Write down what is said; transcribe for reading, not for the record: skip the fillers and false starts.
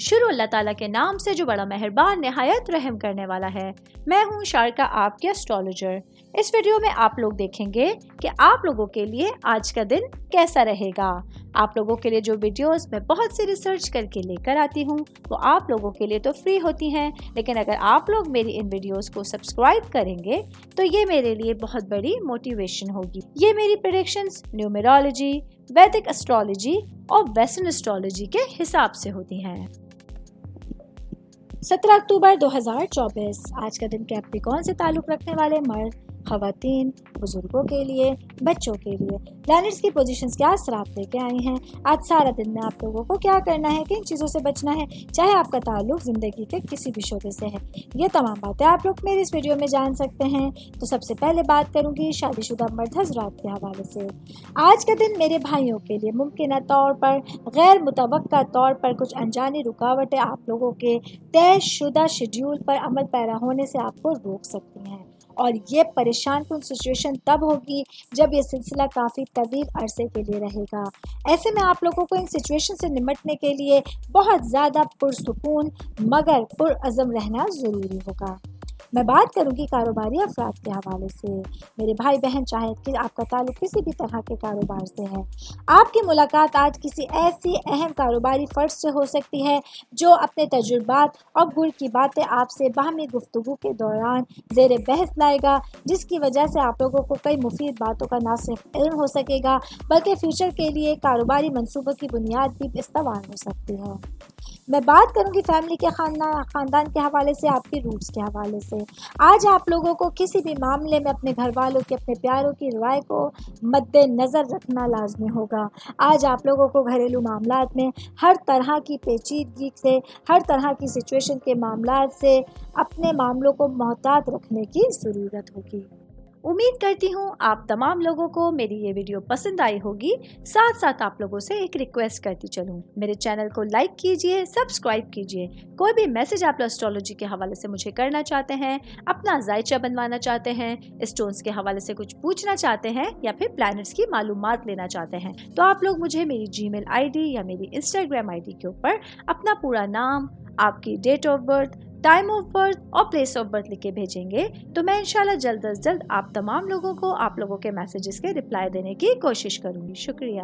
شروع اللہ تعالیٰ کے نام سے جو بڑا مہربان نہایت رحم کرنے والا ہے۔ میں ہوں شارکا، آپ کے اسٹرالوجر۔ اس ویڈیو میں آپ لوگ دیکھیں گے کہ آپ لوگوں کے لیے آج کا دن کیسا رہے گا۔ آپ لوگوں کے لیے جو ویڈیوز میں بہت سی ریسرچ کر کے لے کر آتی ہوں وہ آپ لوگوں کے لیے تو فری ہوتی ہیں، لیکن اگر آپ لوگ میری ان ویڈیوز کو سبسکرائب کریں گے تو یہ میرے لیے بہت بڑی موٹیویشن ہوگی۔ یہ میری پریڈکشنز نیومرولوجی، ویدک اسٹرالوجی اور ویسٹرن اسٹرالوجی کے حساب سے ہوتی ہیں۔ 17 اکتوبر 2024 آج کا دن کیپریکون سے تعلق رکھنے والے مرد، خواتین، بزرگوں کے لیے، بچوں کے لیے پلانٹس کی پوزیشنز کیا اثرات لے کے آئی ہیں۔ آج سارا دن میں آپ لوگوں کو کیا کرنا ہے، کن چیزوں سے بچنا ہے، چاہے آپ کا تعلق زندگی کے کسی بھی شعبے سے ہے، یہ تمام باتیں آپ لوگ میری اس ویڈیو میں جان سکتے ہیں۔ تو سب سے پہلے بات کروں گی شادی شدہ مرد حضرات کے حوالے سے۔ آج کا دن میرے بھائیوں کے لیے ممکنہ طور پر غیر متوقع طور پر کچھ انجانی رکاوٹیں آپ لوگوں کے طے شدہ شیڈیول پر عمل پیرا ہونے سے آپ کو روک سکتی ہیں، اور یہ پریشان کن سچویشن تب ہوگی جب یہ سلسلہ کافی طویل عرصے کے لیے رہے گا۔ ایسے میں آپ لوگوں کو ان سچویشن سے نمٹنے کے لیے بہت زیادہ پرسکون مگر پرعزم رہنا ضروری ہوگا۔ میں بات کروں گی کاروباری افراد کے حوالے سے۔ میرے بھائی بہن، چاہے کہ آپ کا تعلق کسی بھی طرح کے کاروبار سے ہے، آپ کی ملاقات آج کسی ایسی اہم کاروباری فرد سے ہو سکتی ہے جو اپنے تجربات اور گر کی باتیں آپ سے باہمی گفتگو کے دوران زیر بحث لائے گا، جس کی وجہ سے آپ لوگوں کو کئی مفید باتوں کا نہ صرف علم ہو سکے گا بلکہ فیوچر کے لیے کاروباری منصوبوں کی بنیاد بھی استوار ہو سکتی ہے۔ میں بات کروں گی فیملی کے خاندان کے حوالے سے، آپ کی روٹس کے حوالے سے۔ آج آپ لوگوں کو کسی بھی معاملے میں اپنے گھر والوں کی، اپنے پیاروں کی رائے کو مد نظر رکھنا لازمی ہوگا۔ آج آپ لوگوں کو گھریلو معاملات میں ہر طرح کی پیچیدگی سے، ہر طرح کی سچویشن کے معاملات سے اپنے معاملوں کو محتاط رکھنے کی ضرورت ہوگی۔ امید کرتی ہوں آپ تمام لوگوں کو میری یہ ویڈیو پسند آئی ہوگی۔ ساتھ ساتھ آپ لوگوں سے ایک ریکویسٹ کرتی چلوں، میرے چینل کو لائک کیجئے، سبسکرائب کیجئے۔ کوئی بھی میسج آپ اسٹرالوجی کے حوالے سے مجھے کرنا چاہتے ہیں، اپنا ذائچہ بنوانا چاہتے ہیں، اسٹونز کے حوالے سے کچھ پوچھنا چاہتے ہیں یا پھر پلانٹس کی معلومات لینا چاہتے ہیں، تو آپ لوگ مجھے میری جی میل آئی ڈی یا میری انسٹاگرام آئی ڈی کے اوپر اپنا پورا نام، آپ کی date of birth, time of birth اور پلیس آف برتھ لکھ کے بھیجیں گے تو میں انشاءاللہ جلد از جلد آپ تمام لوگوں کو آپ لوگوں کے میسیجز کے رپلائی دینے کی کوشش کروں گی۔ شکریہ۔